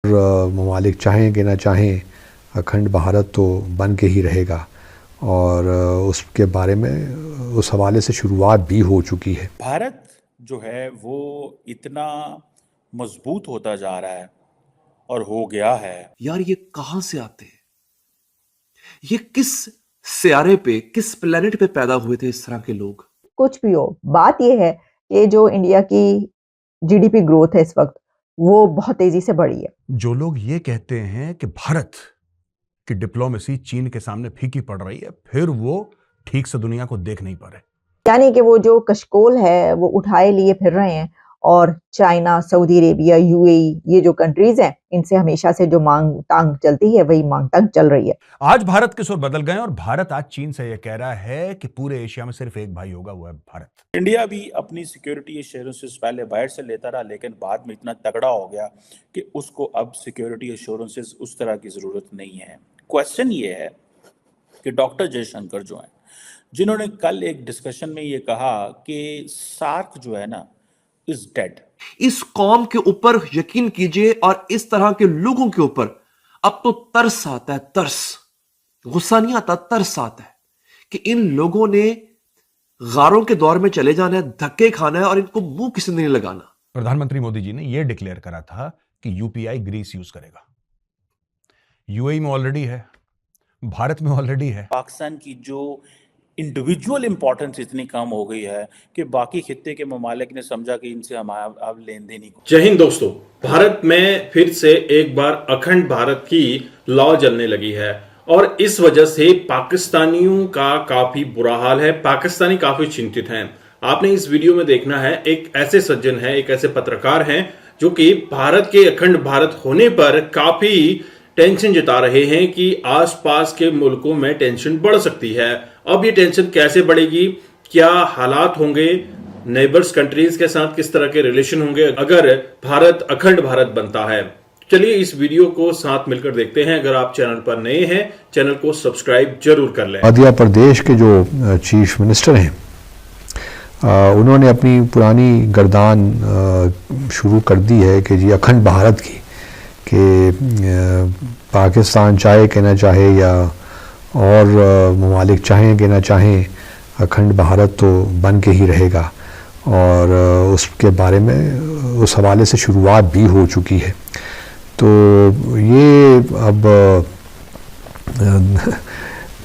ममालिक चाहें कि ना चाहें अखंड भारत तो बन के ही रहेगा और उसके बारे में उस हवाले से शुरुआत भी हो चुकी है। भारत जो है वो इतना मजबूत होता जा रहा है और हो गया है। यार ये कहां से आते हैं? ये किस सियारे पे, किस प्लेनेट पे पैदा हुए थे इस तरह के लोग? कुछ भी हो, बात यह है कि जो इंडिया की जीडीपी ग्रोथ है इस वक्त, वो बहुत तेजी से बढ़ी है। जो लोग ये कहते हैं कि भारत की डिप्लोमेसी चीन के सामने फीकी पड़ रही है, फिर वो ठीक से दुनिया को देख नहीं पा रहे। यानी कि वो जो कशकोल है वो उठाए लिए फिर रहे हैं और चाइना, सऊदी अरेबिया, यूएई, ये जो कंट्रीज हैं, इनसे हमेशा से जो मांग तांग चलती है वही मांग तांग चल रही है। आज भारत के सुर बदल गए और भारत आज चीन से यह कह रहा है कि पूरे एशिया में सिर्फ एक भाई होगा, वो है भारत। इंडिया भी अपनी सिक्योरिटी एश्योरेंसेस पहले बाहर से लेता रहा, लेकिन बाद में इतना तगड़ा हो गया कि उसको अब सिक्योरिटी एश्योरेंसेस उस तरह की जरूरत नहीं है। क्वेश्चन ये है कि डॉक्टर जयशंकर जो हैं, जिन्होंने कल एक डिस्कशन में ये कहा कि सार्क जो है ना इज डेड। इस कौम के ऊपर यकीन कीजिए और इस तरह के लोगों के ऊपर अब तो तरस आता है, तरस। गुस्सा नहीं आता, तरस आता है कि इन लोगों ने गारों के दौर में चले जाना है, धक्के खाना है और इनको मुंह किसी ने नहीं लगाना। प्रधानमंत्री मोदी जी ने यह डिक्लेयर करा था कि यूपीआई ग्रीस यूज करेगा। यूएई में ऑलरेडी है, भारत में ऑलरेडी है। पाकिस्तान की जो इंडिविजुअल इंपॉर्टेंस इतनी कम हो गई है कि बाकी खित्ते के ममालिक ने समझा कि इनसे हमारा अब लेन देन ही। जय हिंद दोस्तों, भारत में फिर से एक बार अखंड भारत की लौ जलने लगी है और इस वजह से पाकिस्तानियों का काफी बुरा हाल है। पाकिस्तानी काफी चिंतित हैं। आपने इस वीडियो में देखना है, एक ऐसे सज्जन है, एक ऐसे पत्रकार हैं जो कि भारत के अखंड भारत होने पर काफी टेंशन जता रहे हैं कि आसपास के मुल्कों में टेंशन बढ़ सकती है। अब ये टेंशन कैसे बढ़ेगी, क्या हालात होंगे, नेबर्स कंट्रीज के साथ किस तरह के रिलेशन होंगे अगर भारत अखंड भारत बनता है। चलिए इस वीडियो को साथ मिलकर देखते हैं। अगर आप चैनल पर नए हैं, चैनल को सब्सक्राइब जरूर कर लें। मध्य प्रदेश के जो चीफ मिनिस्टर हैं, उन्होंने अपनी पुरानी गर्दान शुरू कर दी है कि जी अखंड भारत की, कि पाकिस्तान चाहे कि ना चाहे या और ममालिक चाहें कि ना चाहें अखंड भारत तो बन के ही रहेगा और उसके बारे में उस हवाले से शुरुआत भी हो चुकी है। तो ये अब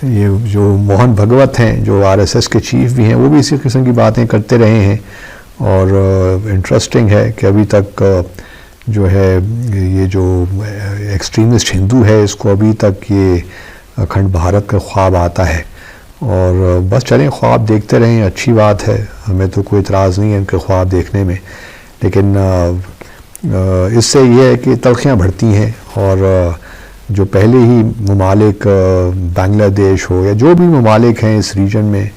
ये जो मोहन भगवत हैं, जो आरएसएस के चीफ भी हैं, वो भी इसी किस्म की बातें करते रहे हैं और इंटरेस्टिंग है कि अभी तक जो है ये जो एक्सट्रीमिस्ट हिंदू है, इसको अभी तक ये अखंड भारत का ख्वाब आता है और बस चलें ख्वाब देखते रहें, अच्छी बात है, हमें तो कोई इतराज़ नहीं है इनके ख्वाब देखने में। लेकिन इससे ये है कि तलखियाँ बढ़ती हैं और जो पहले ही ममालिक बांग्लादेश हो या जो भी ममालिक हैं इस रीजन में,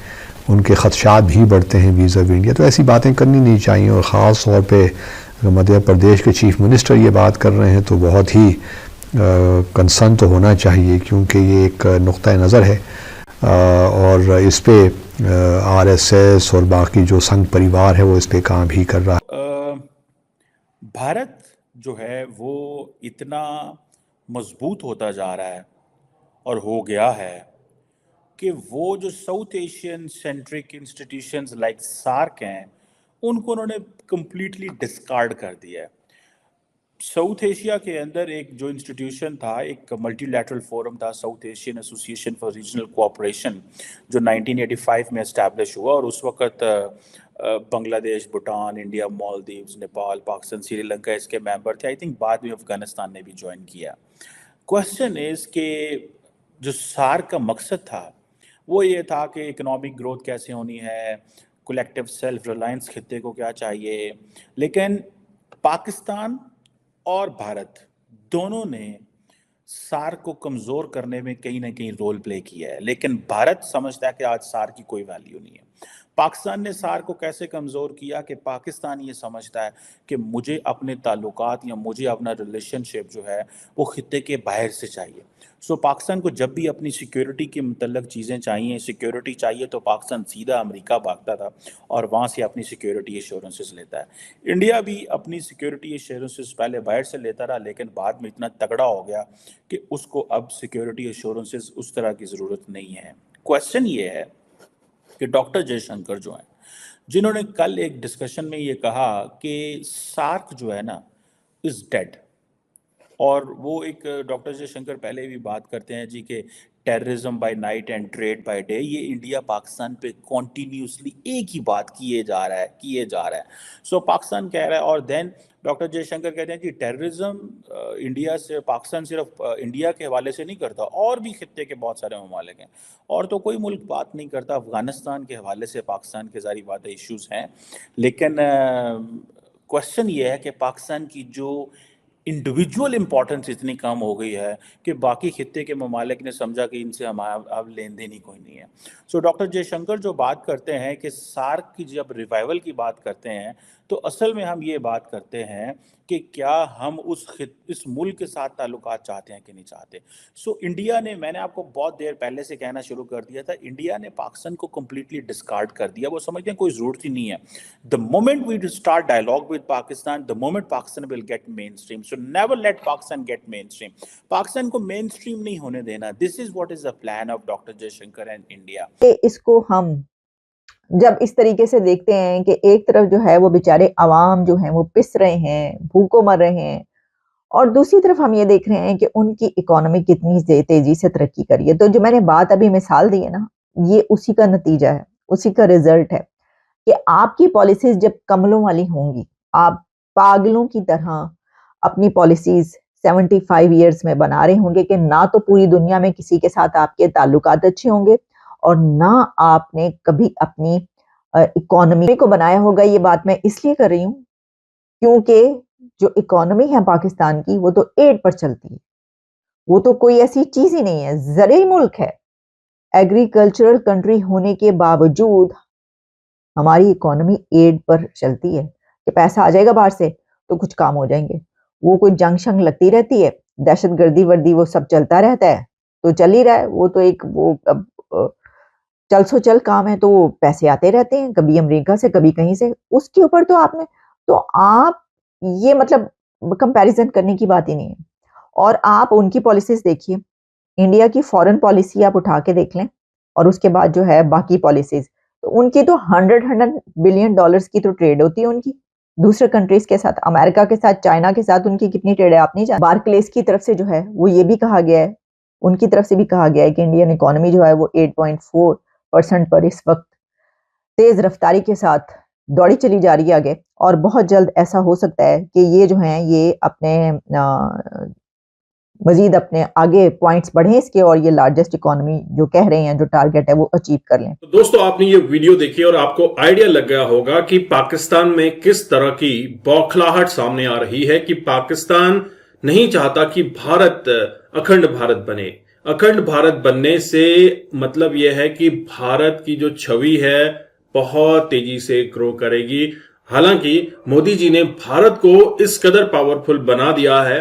उनके ख़दशात भी बढ़ते हैं वीज़ा इंडिया। तो ऐसी बातें करनी नहीं चाहिए और ख़ास तौर पे मध्य प्रदेश के चीफ मिनिस्टर ये बात कर रहे हैं तो बहुत ही कंसर्न तो होना चाहिए, क्योंकि ये एक नुक्ता नज़र है और इस पे आरएसएस और बाकी जो संघ परिवार है वो इस पे काम भी कर रहा है। भारत जो है वो इतना मजबूत होता जा रहा है और हो गया है कि वो जो South Asian centric institutions like SAARC हैं, उनको उन्होंने कंप्लीटली डिस्कार्ड कर दिया है। साउथ एशिया के अंदर एक जो इंस्टीट्यूशन था, एक मल्टीलैटरल फोरम था, south Asian association for regional cooperation, जो 1985 में एस्टैब्लिश हुआ और उस वक्त बांग्लादेश, भूटान, इंडिया, मालदीव्स, नेपाल, पाकिस्तान, श्रीलंका इसके मेंबर थे। आई थिंक बाद में अफगानिस्तान ने भी ज्वाइन किया। क्वेश्चन इज के जो सार्क का मकसद था वो ये था कि इकोनॉमिक ग्रोथ कैसे होनी है, कलेक्टिव सेल्फ रिलायंस खित्ते को क्या चाहिए, लेकिन पाकिस्तान और भारत दोनों ने सार्क को कमज़ोर करने में कहीं ना कहीं रोल प्ले किया है। लेकिन भारत समझता है कि आज सार्क की कोई वैल्यू नहीं है। पाकिस्तान ने सार्क को कैसे कमज़ोर किया कि पाकिस्तान ये समझता है कि मुझे अपने ताल्लुकात या मुझे अपना रिलेशनशिप जो है वो खित्ते के बाहर से चाहिए। सो पाकिस्तान को जब भी अपनी सिक्योरिटी के मतलब चीज़ें चाहिए, सिक्योरिटी चाहिए, तो पाकिस्तान सीधा अमेरिका भागता था और वहाँ से अपनी सिक्योरिटी एश्योरेंसेस लेता है। इंडिया भी अपनी सिक्योरिटी एश्योरेंसेस पहले बाहर से लेता रहा, लेकिन बाद में इतना तगड़ा हो गया कि उसको अब सिक्योरिटी एश्योरेंसेस उस तरह की ज़रूरत नहीं है। क्वेश्चन ये है कि डॉक्टर जयशंकर जो हैं, जिन्होंने कल एक डिस्कशन में ये कहा कि सार्क जो है ना इज़ डेड, और वो एक डॉक्टर जयशंकर पहले भी बात करते हैं जी कि terrorism by night and trade by day, ये इंडिया पाकिस्तान पे कॉन्टीन्यूसली एक ही बात किए जा रहा है। सो पाकिस्तान कह रहा है, और देन डॉक्टर जयशंकर कहते हैं कि टेररिज्म इंडिया से, पाकिस्तान सिर्फ इंडिया के हवाले से नहीं करता, और भी खित्ते के बहुत सारे ममालिक हैं, और तो कोई मुल्क बात नहीं करता। अफगानिस्तान के हवाले से पाकिस्तान के सारी बातें इश्यूज़ हैं, लेकिन क्वेश्चन ये है कि पाकिस्तान की जो इंडिविजुअल इंपॉर्टेंस इतनी कम हो गई है कि बाकी खित्ते के ममालिक ने समझा कि इनसे हमारा अब लेन देन ही कोई नहीं है। सो डॉक्टर जयशंकर जो बात करते हैं कि सार्क की जब रिवाइवल की बात करते हैं, तो असल में हम ये बात करते हैं कि क्या हम इस मुल्क के साथ ताल्लुकात चाहते हैं कि नहीं चाहते। सो इंडिया ने, मैंने आपको बहुत देर पहले से कहना शुरू कर दिया था, इंडिया ने पाकिस्तान को कम्प्लीटली डिस्कार्ड कर दिया। वो समझते हैं कोई ज़रूरत ही नहीं है। The moment we start dialogue with Pakistan, the moment Pakistan will get mainstream. So never let Pakistan get mainstream. Pakistan को मेन स्ट्रीम नहीं होने देना। This is what is the plan of doctor Jaishankar and India. इसको हम जब इस तरीके से देखते हैं कि एक तरफ जो है वो बेचारे अवाम जो हैं वो पिस रहे हैं, भूखों मर रहे हैं, और दूसरी तरफ हम ये देख रहे हैं कि उनकी इकोनॉमी कितनी तेजी से तरक्की करी है। तो जो मैंने बात अभी मिसाल दी है ना, ये उसी का नतीजा है, उसी का रिजल्ट है कि आपकी पॉलिसीज जब कमलों वाली होंगी, आप पागलों की तरह अपनी पॉलिसीज 75 ईयर्स में बना रहे होंगे कि ना तो पूरी दुनिया में किसी के साथ आपके ताल्लुकात अच्छे होंगे, और ना आपने कभी अपनी इकोनॉमी को बनाया होगा। ये बात मैं इसलिए कर रही हूँ क्योंकि जो इकोनॉमी है पाकिस्तान की, वो तो एड पर चलती है, वो तो कोई ऐसी चीज ही नहीं है, ज़रूरी मुल्क है। एग्रीकल्चरल कंट्री होने के बावजूद हमारी इकोनॉमी एड पर चलती है कि पैसा आ जाएगा बाहर से तो कुछ काम हो जाएंगे। वो कोई जंग शंग लगती रहती है, दहशतगर्दी वर्दी, वो सब चलता रहता है, तो चल ही रहा है। वो तो एक वो चल सो चल काम है, तो पैसे आते रहते हैं, कभी अमेरिका से कभी कहीं से। उसके ऊपर तो आपने, तो आप ये मतलब कंपैरिजन करने की बात ही नहीं है। और आप उनकी पॉलिसीज देखिए, इंडिया की फॉरेन पॉलिसी आप उठा के देख लें, और उसके बाद जो है बाकी पॉलिसीज, तो उनकी तो 100 बिलियन डॉलर्स की तो ट्रेड होती है उनकी दूसरे कंट्रीज के साथ, अमेरिका के साथ, चाइना के साथ उनकी कितनी ट्रेड है आप नहीं जानते। बार्कलेस की तरफ से जो है वो ये भी कहा गया है, उनकी तरफ से भी कहा गया है कि इंडियन इकोनॉमी जो है वो 8.4% पर इस वक्त तेज रफ्तारी के साथ दौड़ी चली जा रही है आगे, और बहुत जल्द ऐसा हो सकता है कि ये जो हैं ये अपने मजीद अपने आगे पॉइंट्स बढ़े इसके, और ये लार्जेस्ट इकोनॉमी जो कह रहे हैं, जो टारगेट है, वो अचीव कर लें। तो दोस्तों, आपने ये वीडियो देखी और आपको आइडिया लग गया होगा कि पाकिस्तान में किस तरह की बौखलाहट सामने आ रही है कि पाकिस्तान नहीं चाहता कि भारत अखंड भारत बने। अखंड भारत बनने से मतलब यह है कि भारत की जो छवि है बहुत तेजी से ग्रो करेगी। हालांकि मोदी जी ने भारत को इस कदर पावरफुल बना दिया है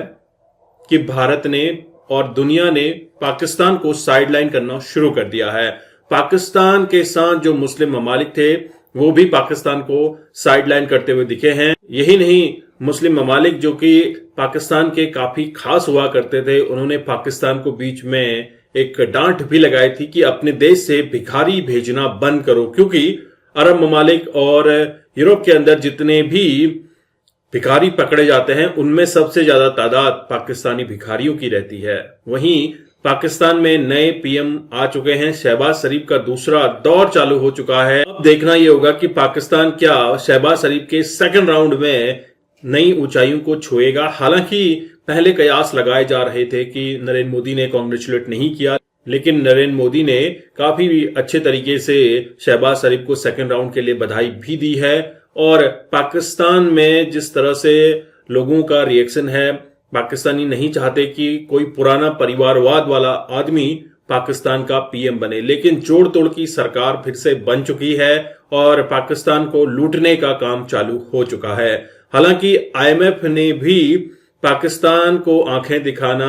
कि भारत ने और दुनिया ने पाकिस्तान को साइडलाइन करना शुरू कर दिया है। पाकिस्तान के साथ जो मुस्लिम ममालिक थे वो भी पाकिस्तान को साइडलाइन करते हुए दिखे हैं। यही नहीं, मुस्लिम ममालिक जो कि पाकिस्तान के काफी खास हुआ करते थे, उन्होंने पाकिस्तान को बीच में एक डांट भी लगाई थी कि अपने देश से भिखारी भेजना बंद करो, क्योंकि अरब ममालिक और यूरोप के अंदर जितने भी भिखारी पकड़े जाते हैं उनमें सबसे ज्यादा तादाद पाकिस्तानी भिखारियों की रहती है। वहीं पाकिस्तान में नए पीएम आ चुके हैं, शहबाज शरीफ का दूसरा दौर चालू हो चुका है। अब देखना यह होगा कि पाकिस्तान क्या शहबाज शरीफ के सेकंड राउंड में नई ऊंचाइयों को छुएगा। हालांकि पहले कयास लगाए जा रहे थे कि नरेंद्र मोदी ने कांग्रेचुलेट नहीं किया, लेकिन नरेंद्र मोदी ने काफी अच्छे तरीके से शहबाज शरीफ को सेकंड राउंड के लिए बधाई भी दी है। और पाकिस्तान में जिस तरह से लोगों का रिएक्शन है, पाकिस्तानी नहीं चाहते कि कोई पुराना परिवारवाद वाला आदमी पाकिस्तान का पीएम बने, लेकिन जोड़ तोड़ की सरकार फिर से बन चुकी है और पाकिस्तान को लूटने का काम चालू हो चुका है। हालांकि आईएमएफ ने भी पाकिस्तान को आंखें दिखाना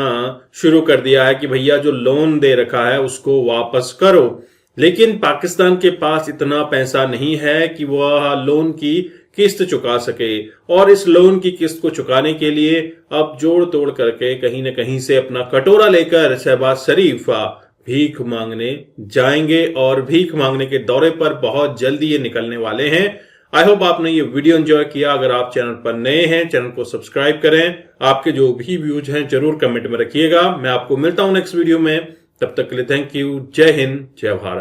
शुरू कर दिया है कि भैया जो लोन दे रखा है उसको वापस करो, लेकिन पाकिस्तान के पास इतना पैसा नहीं है कि वह लोन की किस्त चुका सके, और इस लोन की किस्त को चुकाने के लिए अब जोड़ तोड़ करके कहीं न कहीं से अपना कटोरा लेकर शहबाज शरीफ भीख मांगने जाएंगे, और भीख मांगने के दौरे पर बहुत जल्दी ये निकलने वाले हैं। आई होप आपने ये वीडियो एंजॉय किया। अगर आप चैनल पर नए हैं, चैनल को सब्सक्राइब करें। आपके जो भी व्यूज हैं जरूर कमेंट में रखिएगा। मैं आपको मिलता हूं नेक्स्ट वीडियो में, तब तक के लिए थैंक यू। जय हिंद, जय भारत।